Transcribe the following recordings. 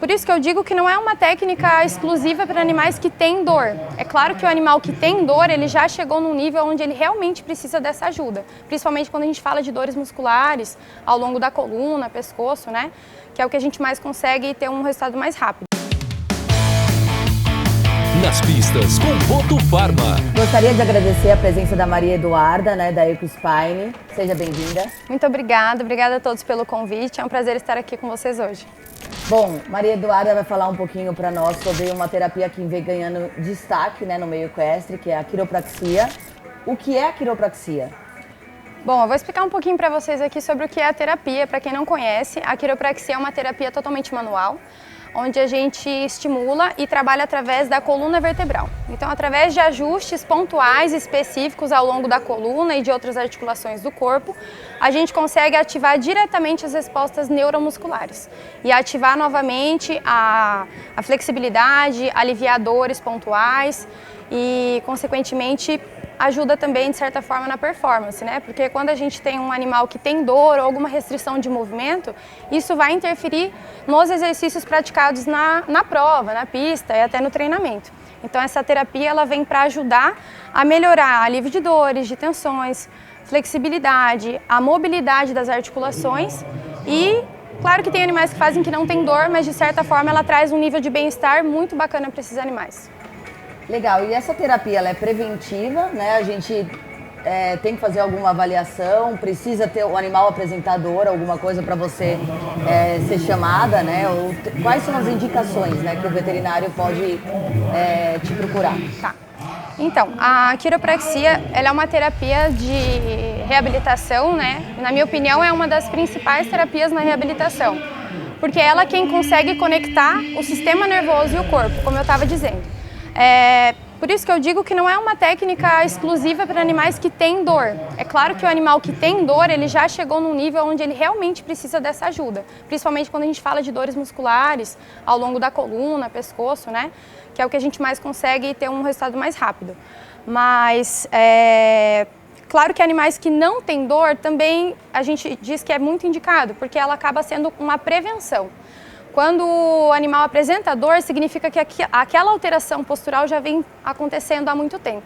Por isso que eu digo que não é uma técnica exclusiva para animais que têm dor. É claro que o animal que tem dor, ele já chegou num nível onde ele realmente precisa dessa ajuda. Principalmente quando a gente fala de dores musculares, ao longo da coluna, pescoço, né? Que é o que a gente mais consegue ter um resultado mais rápido. Nas pistas com Boto Pharma. Gostaria de agradecer a presença da Maria Eduarda, da Ecospine. Seja bem-vinda. Muito obrigada a todos pelo convite. É um prazer estar aqui com vocês hoje. Bom, Maria Eduarda vai falar um pouquinho para nós sobre uma terapia que vem ganhando destaque no meio equestre, que é a quiropraxia. O que é a quiropraxia? Bom, eu vou explicar um pouquinho para vocês aqui sobre o que é a terapia. Para quem não conhece, a quiropraxia é uma terapia totalmente manual, onde a gente estimula e trabalha através da coluna vertebral. Então, através de ajustes pontuais específicos ao longo da coluna e de outras articulações do corpo, a gente consegue ativar diretamente as respostas neuromusculares e ativar novamente a flexibilidade, aliviar dores pontuais e, consequentemente, ajuda também, de certa forma, na performance, né? Porque quando a gente tem um animal que tem dor ou alguma restrição de movimento, isso vai interferir nos exercícios praticados na prova, na pista e até no treinamento. Então, essa terapia ela vem para ajudar a melhorar alívio de dores, de tensões, flexibilidade, a mobilidade das articulações e, claro que tem animais que fazem que não tem dor, mas de certa forma ela traz um nível de bem-estar muito bacana para esses animais. Legal, e essa terapia ela é preventiva, A gente tem que fazer alguma avaliação, precisa ter o animal apresentador, alguma coisa para você ser chamada, Ou quais são as indicações, que o veterinário pode te procurar? Tá. Então, a quiropraxia ela é uma terapia de reabilitação, Na minha opinião, é uma das principais terapias na reabilitação, porque ela é quem consegue conectar o sistema nervoso e o corpo, como eu estava dizendo. Por isso que eu digo que não é uma técnica exclusiva para animais que têm dor. É claro que o animal que tem dor, ele já chegou num nível onde ele realmente precisa dessa ajuda. Principalmente quando a gente fala de dores musculares, ao longo da coluna, pescoço, Que é o que a gente mais consegue ter um resultado mais rápido. Mas, claro que animais que não têm dor, também a gente diz que é muito indicado, porque ela acaba sendo uma prevenção. Quando o animal apresenta dor, significa que aquela alteração postural já vem acontecendo há muito tempo.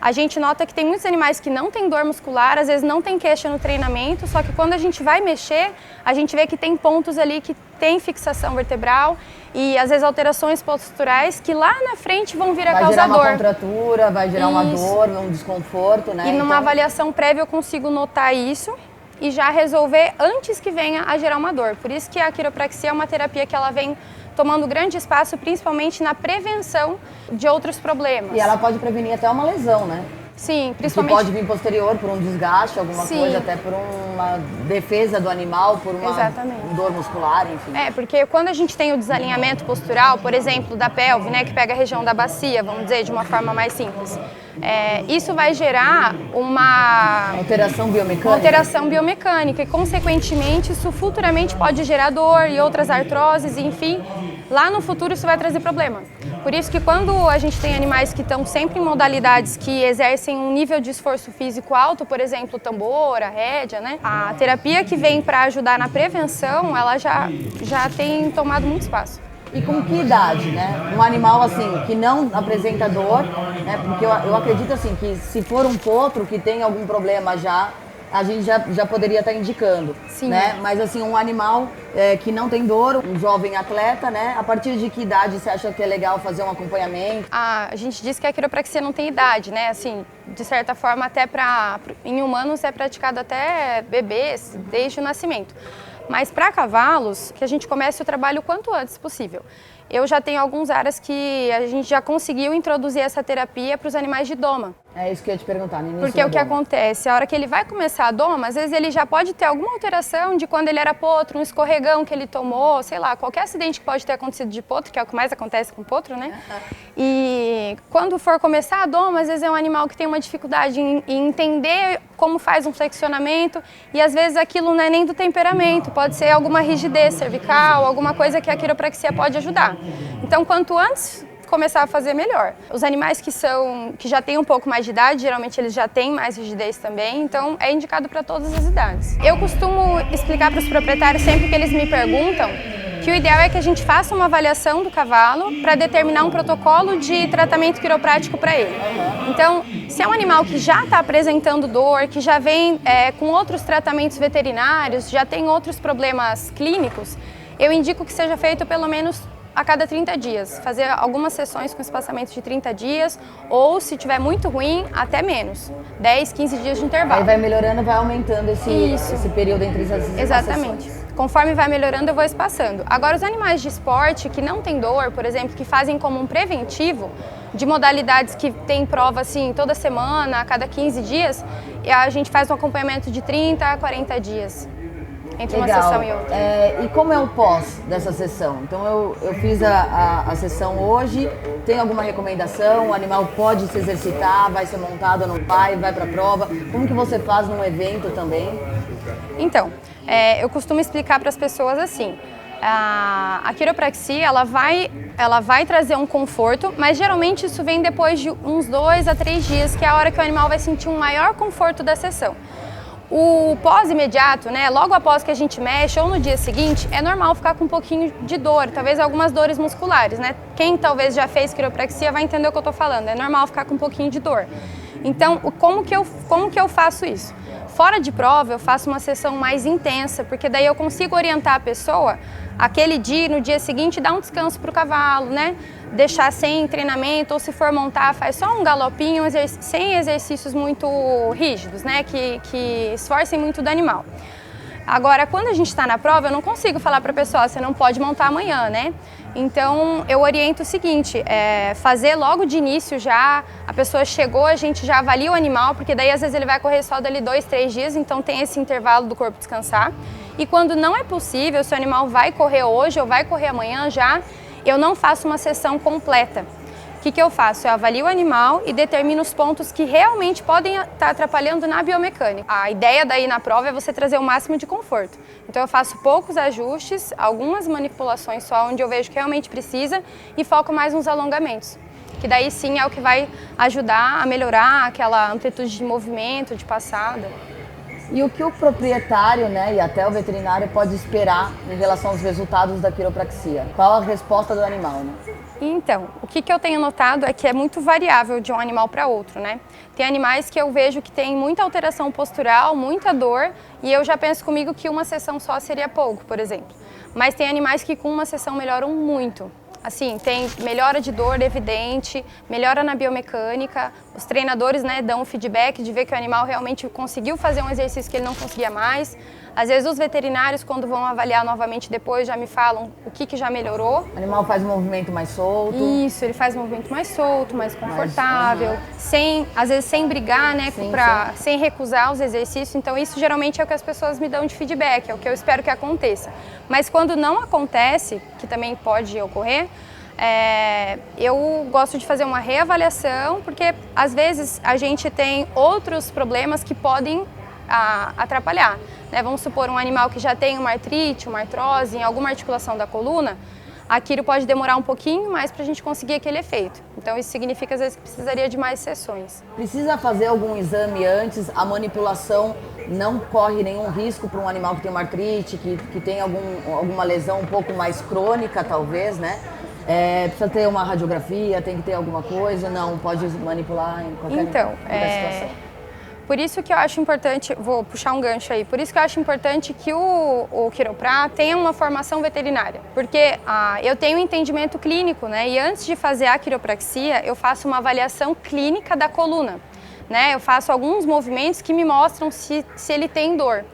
A gente nota que tem muitos animais que não têm dor muscular, às vezes não tem queixa no treinamento, só que quando a gente vai mexer, a gente vê que tem pontos ali que tem fixação vertebral e às vezes alterações posturais que lá na frente vão vir a causar dor. Vai gerar uma contratura, vai gerar uma dor, um desconforto, E numa avaliação prévia eu consigo notar isso e já resolver antes que venha a gerar uma dor. Por isso que a quiropraxia é uma terapia que ela vem tomando grande espaço, principalmente na prevenção de outros problemas. E ela pode prevenir até uma lesão, Sim, principalmente... Que pode vir posterior por um desgaste, alguma coisa, até por uma defesa do animal, por uma dor muscular, enfim. Porque quando a gente tem o desalinhamento postural, por exemplo, da pelve, que pega a região da bacia, vamos dizer, de uma forma mais simples, isso vai gerar uma alteração biomecânica e, consequentemente, isso futuramente pode gerar dor e outras artroses, enfim, lá no futuro isso vai trazer problema. Por isso que quando a gente tem animais que estão sempre em modalidades que exercem um nível de esforço físico alto, por exemplo, o tambor, a rédea, a terapia que vem para ajudar na prevenção, ela já tem tomado muito espaço. E com que idade, Um animal assim que não apresenta dor, Porque eu acredito assim que se for um potro que tem algum problema a gente já poderia estar indicando, Sim. Mas assim, um animal que não tem dor, um jovem atleta, A partir de que idade você acha que é legal fazer um acompanhamento? A gente diz que a quiropraxia não tem idade, Assim, de certa forma, até em humanos é praticado até bebês, desde o nascimento. Mas para cavalos, que a gente comece o trabalho o quanto antes possível. Eu já tenho alguns áreas que a gente já conseguiu introduzir essa terapia para os animais de doma. É isso que eu ia te perguntar, no início. Porque o que acontece, a hora que ele vai começar a doma, às vezes ele já pode ter alguma alteração de quando ele era potro, um escorregão que ele tomou, sei lá, qualquer acidente que pode ter acontecido de potro, que é o que mais acontece com potro, E quando for começar a doma, às vezes é um animal que tem uma dificuldade em entender como faz um flexionamento e às vezes aquilo não é nem do temperamento, pode ser alguma rigidez cervical, alguma coisa que a quiropraxia pode ajudar. Então, quanto antes começar a fazer, melhor. Os animais que já têm um pouco mais de idade, geralmente eles já têm mais rigidez também, então é indicado para todas as idades. Eu costumo explicar para os proprietários sempre que eles me perguntam que o ideal é que a gente faça uma avaliação do cavalo para determinar um protocolo de tratamento quiroprático para ele. Então, se é um animal que já está apresentando dor, que já vem com outros tratamentos veterinários, já tem outros problemas clínicos, eu indico que seja feito pelo menos a cada 30 dias, fazer algumas sessões com espaçamento de 30 dias, ou se tiver muito ruim, até menos, 10, 15 dias de intervalo. Aí vai melhorando, vai aumentando esse período entre as Exatamente. sessões. Conforme vai melhorando, eu vou espaçando. Agora, os animais de esporte que não tem dor, por exemplo, que fazem como um preventivo, de modalidades que tem prova assim toda semana, a cada 15 dias, a gente faz um acompanhamento de 30 a 40 dias. Entre uma sessão e outra. E como é o pós dessa sessão? Então eu fiz a sessão hoje, tem alguma recomendação? O animal pode se exercitar, vai ser montado ou não vai para a prova? Como que você faz num evento também? Então, eu costumo explicar para as pessoas assim, a quiropraxia ela vai trazer um conforto, mas geralmente isso vem depois de uns 2 a 3 dias, que é a hora que o animal vai sentir um maior conforto da sessão. O pós-imediato, né, logo após que a gente mexe ou no dia seguinte, é normal ficar com um pouquinho de dor, talvez algumas dores musculares, né? Quem talvez já fez quiropraxia vai entender o que eu estou falando, é normal ficar com um pouquinho de dor. Então, como que eu faço isso? Fora de prova, eu faço uma sessão mais intensa, porque daí eu consigo orientar a pessoa, aquele dia, no dia seguinte, dar um descanso para o cavalo, né? Deixar sem treinamento, ou se for montar, faz só um galopinho, sem exercícios muito rígidos, né? Que esforcem muito do animal. Agora, quando a gente está na prova, eu não consigo falar para a pessoa, você não pode montar amanhã, né? Então, eu oriento o seguinte, fazer logo de início já, a pessoa chegou, a gente já avalia o animal, porque daí às vezes ele vai correr só dali 2, 3 dias, então tem esse intervalo do corpo descansar. E quando não é possível, se o animal vai correr hoje ou vai correr amanhã já, eu não faço uma sessão completa. O que eu faço? Eu avalio o animal e determino os pontos que realmente podem estar atrapalhando na biomecânica. A ideia daí na prova é você trazer o máximo de conforto. Então eu faço poucos ajustes, algumas manipulações só onde eu vejo que realmente precisa e foco mais nos alongamentos. Que daí sim é o que vai ajudar a melhorar aquela amplitude de movimento, de passada. E o que o proprietário, né, e até o veterinário pode esperar em relação aos resultados da quiropraxia? Qual a resposta do animal, né? Então, o que eu tenho notado é que é muito variável de um animal para outro, né? Tem animais que eu vejo que tem muita alteração postural, muita dor, e eu já penso comigo que uma sessão só seria pouco, por exemplo. Mas tem animais que com uma sessão melhoram muito. Assim, tem melhora de dor evidente, melhora na biomecânica, os treinadores, né, dão um feedback de ver que o animal realmente conseguiu fazer um exercício que ele não conseguia mais. Às vezes os veterinários, quando vão avaliar novamente depois, já me falam o que já melhorou. O animal faz um movimento mais solto. Isso, ele faz um movimento mais solto, mais confortável, às vezes sem brigar, né, sem recusar os exercícios. Então isso geralmente é o que as pessoas me dão de feedback, é o que eu espero que aconteça. Mas quando não acontece, que também pode ocorrer, eu gosto de fazer uma reavaliação, porque às vezes a gente tem outros problemas que podem atrapalhar, né? Vamos supor um animal que já tem uma artrite, uma artrose em alguma articulação da coluna, a quiro pode demorar um pouquinho mais para a gente conseguir aquele efeito. Então isso significa às vezes que precisaria de mais sessões. Precisa fazer algum exame antes? A manipulação não corre nenhum risco para um animal que tem uma artrite, que tem alguma lesão um pouco mais crônica talvez, né? Precisa ter uma radiografia, tem que ter alguma coisa? Não, pode manipular em qualquer situação? Por isso que eu acho importante, vou puxar um gancho aí, por isso que eu acho importante que o quiroprá tenha uma formação veterinária, porque eu tenho entendimento clínico, né? E antes de fazer a quiropraxia, eu faço uma avaliação clínica da coluna, né? Eu faço alguns movimentos que me mostram se ele tem dor.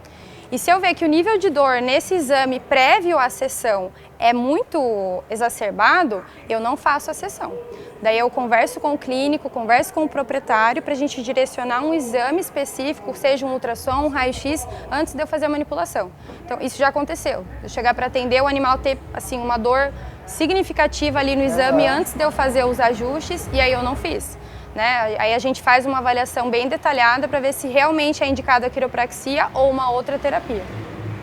E se eu ver que o nível de dor nesse exame prévio à sessão é muito exacerbado, eu não faço a sessão. Daí eu converso com o clínico, converso com o proprietário para a gente direcionar um exame específico, seja um ultrassom, um raio-x, antes de eu fazer a manipulação. Então isso já aconteceu. Eu chegar para atender, o animal ter assim, uma dor significativa ali no exame antes de eu fazer os ajustes, e aí eu não fiz. Né? Aí a gente faz uma avaliação bem detalhada para ver se realmente é indicada a quiropraxia ou uma outra terapia.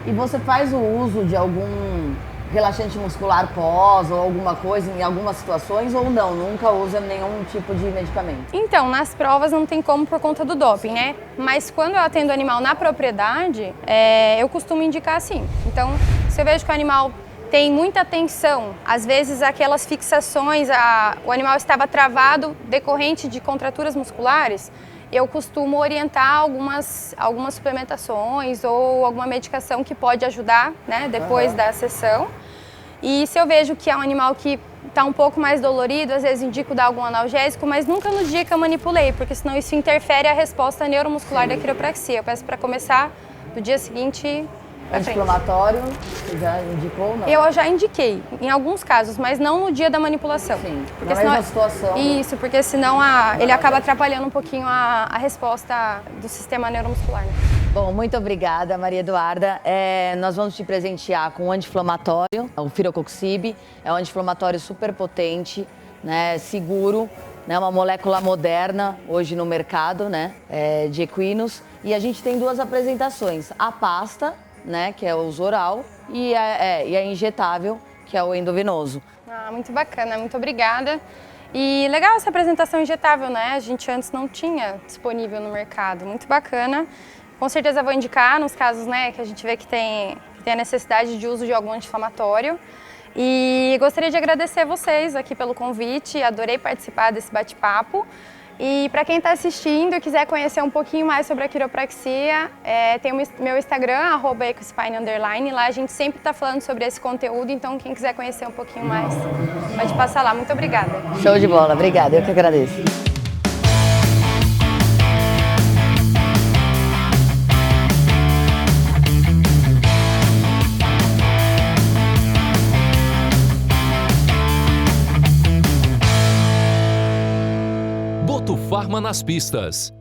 E você faz o uso de algum relaxante muscular pós ou alguma coisa em algumas situações ou não? Nunca usa nenhum tipo de medicamento? Então, nas provas não tem como por conta do doping, né? Mas quando eu atendo o animal na propriedade, eu costumo indicar sim. Então, se eu vejo que o animal tem muita tensão, às vezes aquelas fixações, o animal estava travado decorrente de contraturas musculares, eu costumo orientar algumas suplementações ou alguma medicação que pode ajudar, né, depois da sessão. E se eu vejo que é um animal que está um pouco mais dolorido, às vezes indico dar algum analgésico, mas nunca no dia que eu manipulei, porque senão isso interfere a resposta neuromuscular da quiropraxia. Eu peço para começar do dia seguinte. Anti-inflamatório, você já indicou, não? Eu já indiquei, em alguns casos, mas não no dia da manipulação. Sim, porque na senão, mesma situação. Isso, porque senão ele acaba atrapalhando um pouquinho a resposta do sistema neuromuscular. Né? Bom, muito obrigada, Maria Eduarda. Nós vamos te presentear com um anti-inflamatório, o Firocoxib. É um anti-inflamatório super potente, né, seguro, né, uma molécula moderna hoje no mercado, né, de equinos. E a gente tem 2 apresentações, a pasta, né, que é o uso oral, e a injetável, que é o endovenoso. Muito bacana, muito obrigada. E legal essa apresentação injetável, né? A gente antes não tinha disponível no mercado, muito bacana. Com certeza vou indicar nos casos, né, que a gente vê que tem a necessidade de uso de algum anti-inflamatório. E gostaria de agradecer vocês aqui pelo convite, adorei participar desse bate-papo. E para quem está assistindo e quiser conhecer um pouquinho mais sobre a quiropraxia, tem o meu Instagram, @equispine_, lá a gente sempre está falando sobre esse conteúdo, então quem quiser conhecer um pouquinho mais, pode passar lá. Muito obrigada. Show de bola, obrigada, eu que agradeço. Botufarma nas pistas.